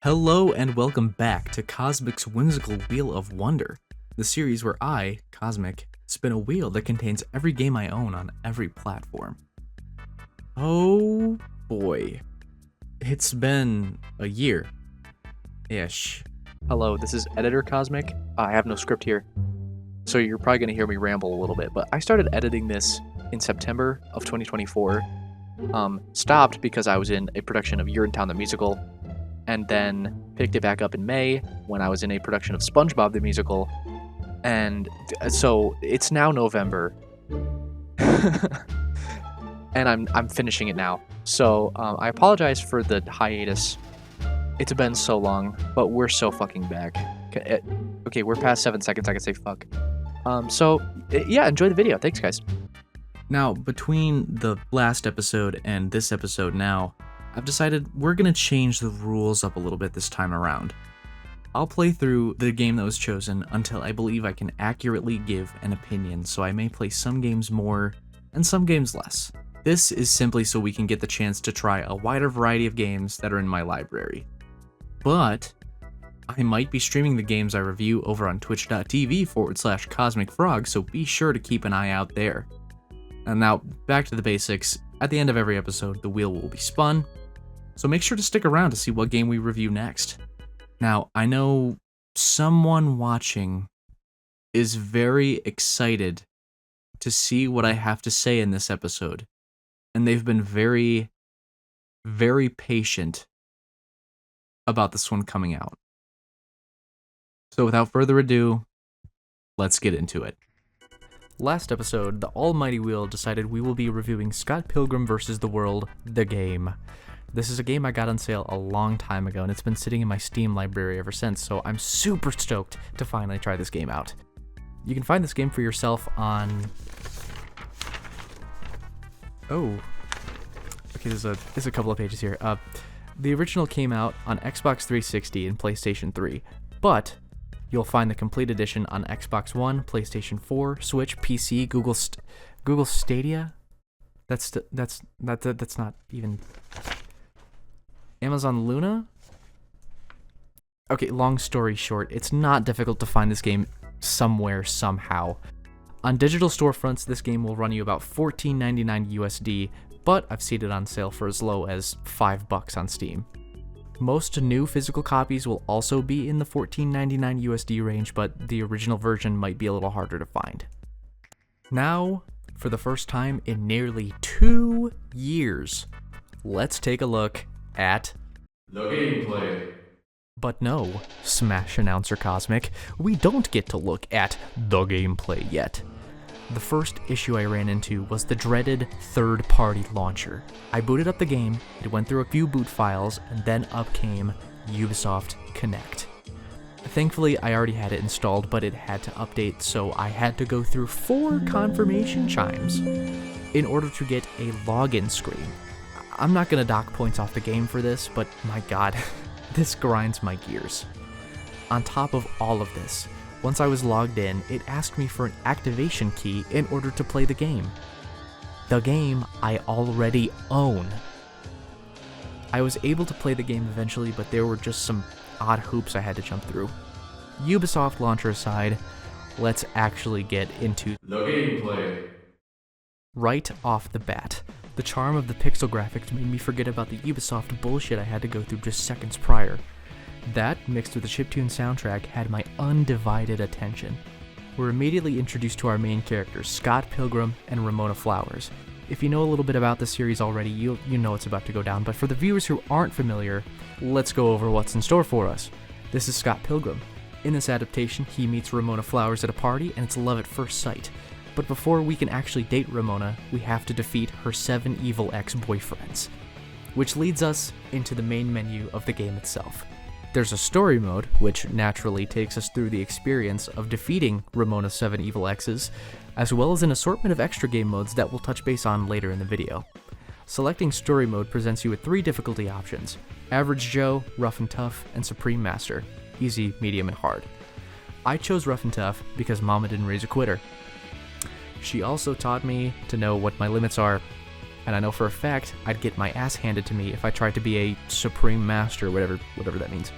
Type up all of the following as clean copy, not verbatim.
Hello and welcome back to Cosmic's Whimsical Wheel of Wonder, the series where I, Cosmic, spin a wheel that contains every game I own on every platform. Oh boy. It's been a year-ish. Hello, this is Editor Cosmic. I have no script here, so you're probably going to hear me ramble a little bit, but I started editing this in September of 2024. Stopped because I was in a production of Urinetown the Musical, and then picked it back up in May when I was in a production of SpongeBob the Musical, and so it's now November, and I'm finishing it now. So I apologize for the hiatus. It's been so long, but we're so fucking back. Okay, we're past 7 seconds. I can say fuck. Yeah, enjoy the video. Thanks, guys. Now, between the last episode and this episode now, I've decided we're going to change the rules up a little bit this time around. I'll play through the game that was chosen until I believe I can accurately give an opinion, so I may play some games more and some games less. This is simply so we can get the chance to try a wider variety of games that are in my library. But I might be streaming the games I review over on twitch.tv/CosmicFrog, so be sure to keep an eye out there. And now, back to the basics. At the end of every episode, the wheel will be spun, so make sure to stick around to see what game we review next. Now, I know someone watching is very excited to see what I have to say in this episode, and they've been very, very patient about this one coming out. So without further ado, let's get into it. Last episode, the almighty wheel decided we will be reviewing Scott Pilgrim vs. the World, the game. This is a game I got on sale a long time ago, and it's been sitting in my Steam library ever since, so I'm super stoked to finally try this game out. You can find this game for yourself on... Oh. Okay, there's a couple of pages here. The original came out on Xbox 360 and PlayStation 3, but you'll find the complete edition on Xbox One, PlayStation 4, Switch, PC, Google Stadia. That's not even Amazon Luna. Okay, long story short, it's not difficult to find this game somewhere somehow. On digital storefronts, this game will run you about $14.99 USD, but I've seen it on sale for as low as $5 on Steam. Most new physical copies will also be in the $14.99 USD range, but the original version might be a little harder to find. Now, for the first time in nearly 2 years, let's take a look at the gameplay. But no, Smash Announcer Cosmic, we don't get to look at the gameplay yet. The first issue I ran into was the dreaded third-party launcher. I booted up the game, it went through a few boot files, and then up came Ubisoft Connect. Thankfully, I already had it installed, but it had to update, so I had to go through 4 confirmation chimes in order to get a login screen. I'm not going to dock points off the game for this, but my god, this grinds my gears. On top of all of this, once I was logged in, it asked me for an activation key in order to play the game. The game I already own. I was able to play the game eventually, but there were just some odd hoops I had to jump through. Ubisoft launcher aside, let's actually get into The gameplay. right off the bat. The charm of the pixel graphics made me forget about the Ubisoft bullshit I had to go through just seconds prior. That, mixed with the chiptune soundtrack, had my undivided attention. We're immediately introduced to our main characters, Scott Pilgrim and Ramona Flowers. If you know a little bit about the series already, you know what's about to go down, but for the viewers who aren't familiar, let's go over what's in store for us. This is Scott Pilgrim. In this adaptation, he meets Ramona Flowers at a party, and it's love at first sight. But before we can actually date Ramona, we have to defeat her 7 evil ex-boyfriends. Which leads us into the main menu of the game itself. There's a story mode, which naturally takes us through the experience of defeating Ramona's 7 evil exes, as well as an assortment of extra game modes that we'll touch base on later in the video. Selecting story mode presents you with 3 difficulty options: Average Joe, Rough and Tough, and Supreme Master, easy, medium, and hard. I chose Rough and Tough because Mama didn't raise a quitter. She also taught me to know what my limits are and I know for a fact I'd get my ass handed to me if I tried to be a Supreme Master, whatever that means.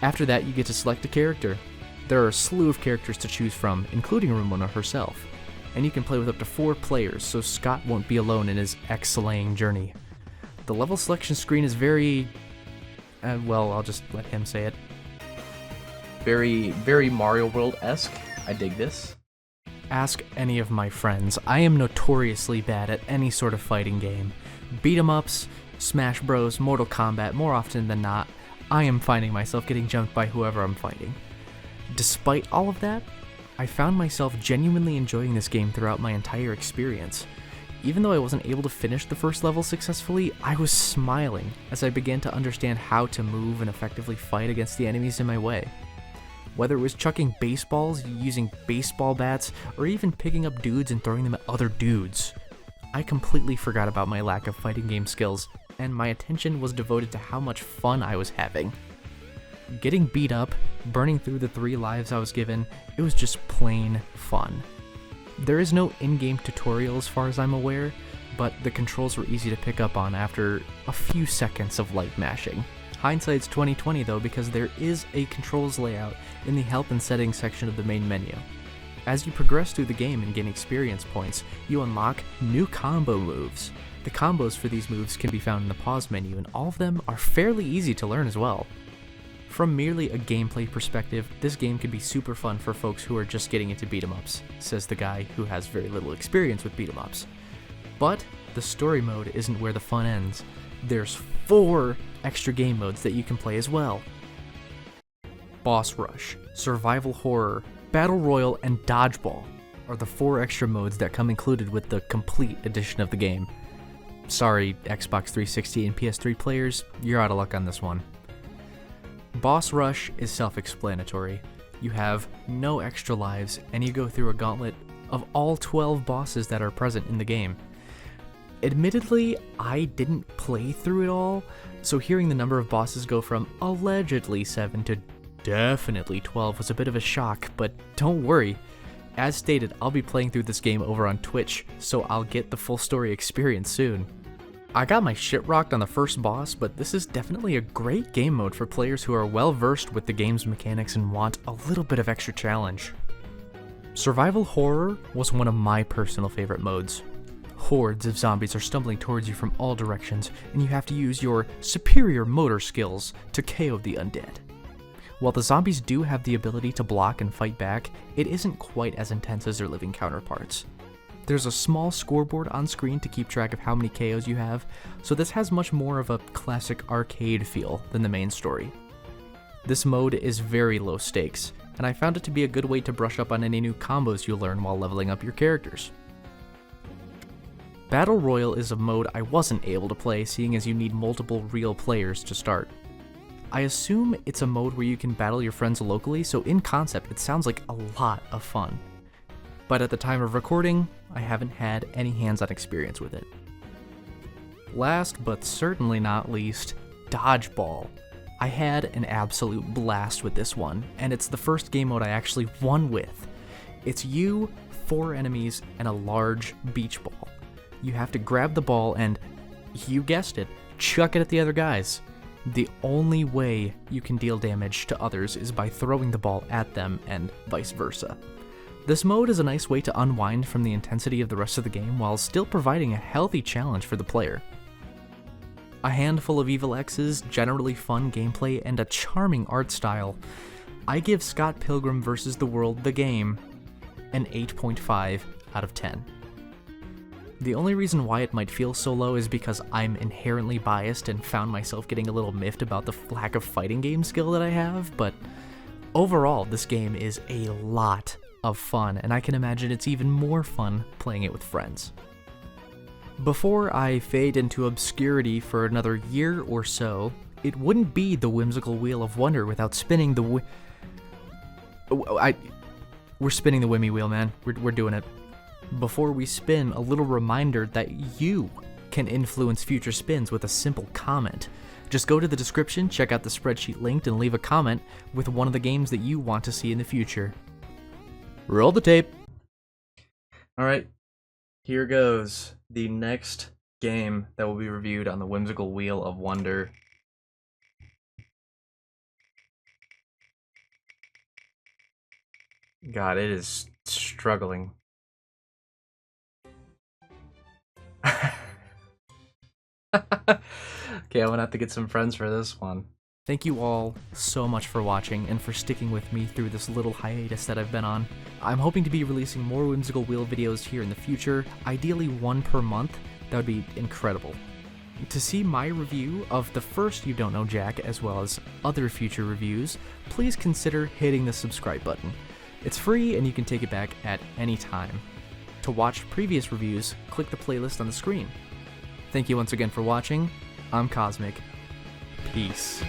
After that, you get to select a character. There are a slew of characters to choose from, including Ramona herself, and you can play with up to 4 players, so Scott won't be alone in his X-slaying journey. The level selection screen is very... well, I'll just let him say it. Very, very Mario World-esque. I dig this. Ask any of my friends. I am notoriously bad at any sort of fighting game. Beat 'em ups, Smash Bros, Mortal Kombat, more often than not, I am finding myself getting jumped by whoever I'm fighting. Despite all of that, I found myself genuinely enjoying this game throughout my entire experience. Even though I wasn't able to finish the first level successfully, I was smiling as I began to understand how to move and effectively fight against the enemies in my way. Whether it was chucking baseballs, using baseball bats, or even picking up dudes and throwing them at other dudes, I completely forgot about my lack of fighting game skills, and my attention was devoted to how much fun I was having. Getting beat up, burning through the 3 lives I was given, it was just plain fun. There is no in-game tutorial as far as I'm aware, but the controls were easy to pick up on after a few seconds of light mashing. Hindsight's 2020 though, because there is a controls layout in the help and settings section of the main menu. As you progress through the game and gain experience points, you unlock new combo moves. The combos for these moves can be found in the pause menu, and all of them are fairly easy to learn as well. From merely a gameplay perspective, this game can be super fun for folks who are just getting into beat-em-ups, says the guy who has very little experience with beat-em-ups. But the story mode isn't where the fun ends. There's 4 extra game modes that you can play as well. Boss Rush, Survival Horror, Battle Royal, and Dodgeball are the 4 extra modes that come included with the complete edition of the game. Sorry, Xbox 360 and PS3 players, you're out of luck on this one. Boss Rush is self-explanatory. You have no extra lives, and you go through a gauntlet of all 12 bosses that are present in the game. Admittedly, I didn't play through it all, so hearing the number of bosses go from allegedly 7 to definitely 12 was a bit of a shock, but don't worry. As stated, I'll be playing through this game over on Twitch, so I'll get the full story experience soon. I got my shit rocked on the first boss, but this is definitely a great game mode for players who are well versed with the game's mechanics and want a little bit of extra challenge. Survival Horror was one of my personal favorite modes. Hordes of zombies are stumbling towards you from all directions, and you have to use your superior motor skills to KO the undead. While the zombies do have the ability to block and fight back, it isn't quite as intense as their living counterparts. There's a small scoreboard on screen to keep track of how many KOs you have, so this has much more of a classic arcade feel than the main story. This mode is very low stakes, and I found it to be a good way to brush up on any new combos you learn while leveling up your characters. Battle Royal is a mode I wasn't able to play, seeing as you need multiple real players to start. I assume it's a mode where you can battle your friends locally, so in concept it sounds like a lot of fun. But at the time of recording, I haven't had any hands-on experience with it. Last but certainly not least, Dodgeball. I had an absolute blast with this one, and it's the first game mode I actually won with. It's you, 4 enemies, and a large beach ball. You have to grab the ball and, you guessed it, chuck it at the other guys. The only way you can deal damage to others is by throwing the ball at them and vice versa. This mode is a nice way to unwind from the intensity of the rest of the game while still providing a healthy challenge for the player. A handful of Evil X's, generally fun gameplay, and a charming art style, I give Scott Pilgrim vs. the World the game an 8.5 out of 10. The only reason why it might feel so low is because I'm inherently biased and found myself getting a little miffed about the lack of fighting game skill that I have, but overall this game is a lot of fun, and I can imagine it's even more fun playing it with friends. Before I fade into obscurity for another year or so, it wouldn't be the Whimsical Wheel of Wonder without spinning the we're spinning the Wimmy Wheel, man. We're doing it. Before we spin, a little reminder that you can influence future spins with a simple comment. Just go to the description, check out the spreadsheet linked, and leave a comment with one of the games that you want to see in the future. Roll the tape. Alright, here goes. The next game that will be reviewed on the Whimsical Wheel of Wonder. God, it is struggling. Okay, I'm gonna have to get some friends for this one. Thank you all so much for watching and for sticking with me through this little hiatus that I've been on. I'm hoping to be releasing more Whimsical Wheel videos here in the future, ideally one per month. That would be incredible. To see my review of the first You Don't Know Jack, as well as other future reviews, please consider hitting the subscribe button. It's free and you can take it back at any time. To watch previous reviews, click the playlist on the screen. Thank you once again for watching. I'm Cosmic. Peace.